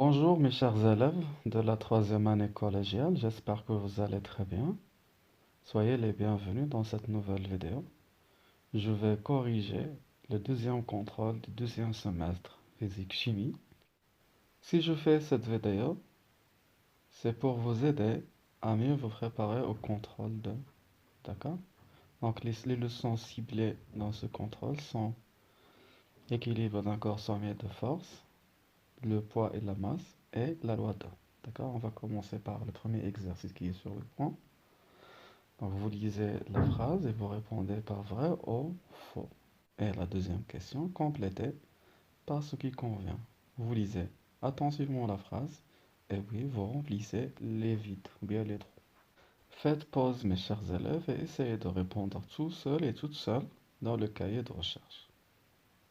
Bonjour mes chers élèves de la troisième année collégiale, j'espère que vous allez très bien. Soyez les bienvenus dans cette nouvelle vidéo. Je vais corriger le deuxième contrôle du deuxième semestre physique-chimie. Si je fais cette vidéo, c'est pour vous aider à mieux vous préparer au contrôle 2. D'accord? Donc les leçons ciblées dans ce contrôle sont l'équilibre d'un corps soumis de force, le poids et la masse et la loi d'Ohm. D'accord? On va commencer par le premier exercice qui est sur le point. Donc vous lisez la phrase et vous répondez par vrai ou faux. Et la deuxième question, complétez par ce qui convient. Vous lisez attentivement la phrase et puis vous remplissez les vides ou bien les trous. Faites pause mes chers élèves et essayez de répondre tout seul et toute seule dans le cahier de recherche.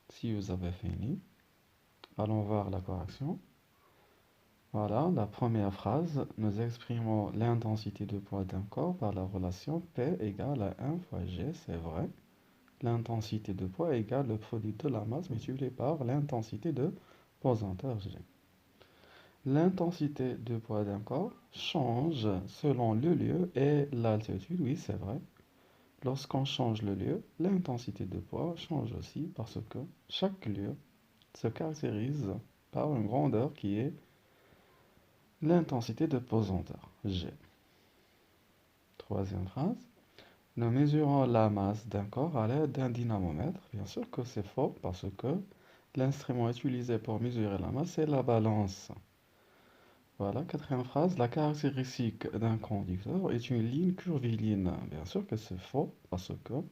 Si vous avez fini, allons voir la correction. Voilà, la première phrase, nous exprimons l'intensité de poids d'un corps par la relation P égale à 1 fois G, c'est vrai. L'intensité de poids égale le produit de la masse multiplié par l'intensité de pesanteur G. L'intensité de poids d'un corps change selon le lieu et l'altitude, oui c'est vrai. Lorsqu'on change le lieu, l'intensité de poids change aussi parce que chaque lieu se caractérise par une grandeur qui est l'intensité de pesanteur, G. Troisième phrase. Nous mesurons la masse d'un corps à l'aide d'un dynamomètre. Bien sûr que c'est faux parce que l'instrument utilisé pour mesurer la masse est la balance. Voilà, quatrième phrase. La caractéristique d'un conducteur est une ligne curviligne. Bien sûr que c'est faux parce que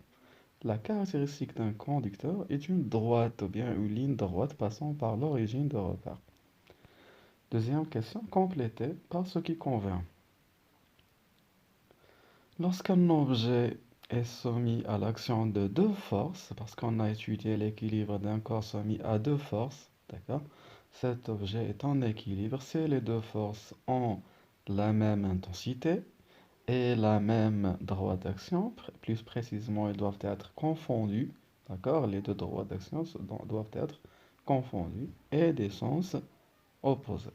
la caractéristique d'un conducteur est une droite ou bien une ligne droite passant par l'origine de repère. Deuxième question, complétée par ce qui convient. Lorsqu'un objet est soumis à l'action de deux forces, parce qu'on a étudié l'équilibre d'un corps soumis à deux forces, d'accord? Cet objet est en équilibre si les deux forces ont la même intensité et la même droite d'action. Plus précisément, ils doivent être confondus, d'accord? Les deux droites d'action doivent être confondus et des sens opposés.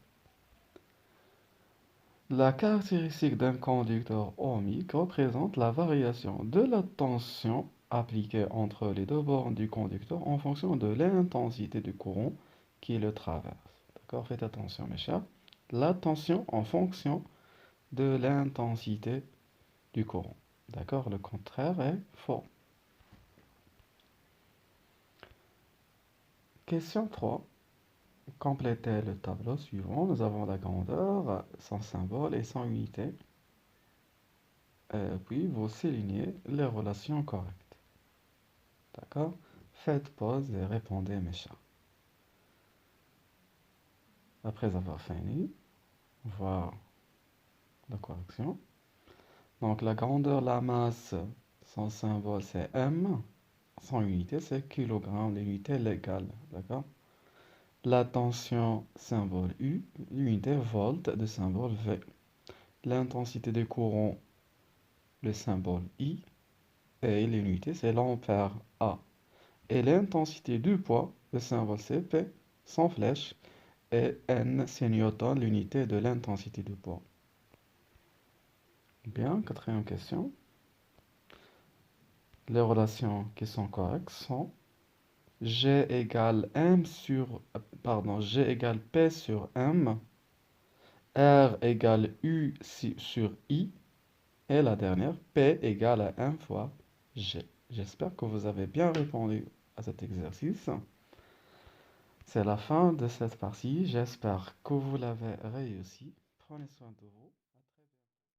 La caractéristique d'un conducteur ohmique représente la variation de la tension appliquée entre les deux bornes du conducteur en fonction de l'intensité du courant qui le traverse. D'accord? Faites attention mes chers. La tension en fonction de l'intensité du courant. D'accord? Le contraire est faux. Question 3. Complétez le tableau suivant. Nous avons la grandeur, son symbole et son unité. Puis vous soulignez les relations correctes. D'accord? Faites pause et répondez mes chats. Après avoir fini, voir la correction. Donc la grandeur, la masse, son symbole c'est M, son unité c'est kilogramme, l'unité légale. D'accord? La tension, symbole U, l'unité volt, de symbole V. L'intensité des courants, le symbole I, et l'unité c'est l'ampère A. Et l'intensité du poids, le symbole CP, sans flèche, et N, c'est Newton, l'unité de l'intensité du poids. Bien, quatrième question. Les relations qui sont correctes sont G égale G égale P sur M, R égale U sur I, et la dernière, P égale à 1 fois G. J'espère que vous avez bien répondu à cet exercice. C'est la fin de cette partie. J'espère que vous l'avez réussi. Prenez soin de vous.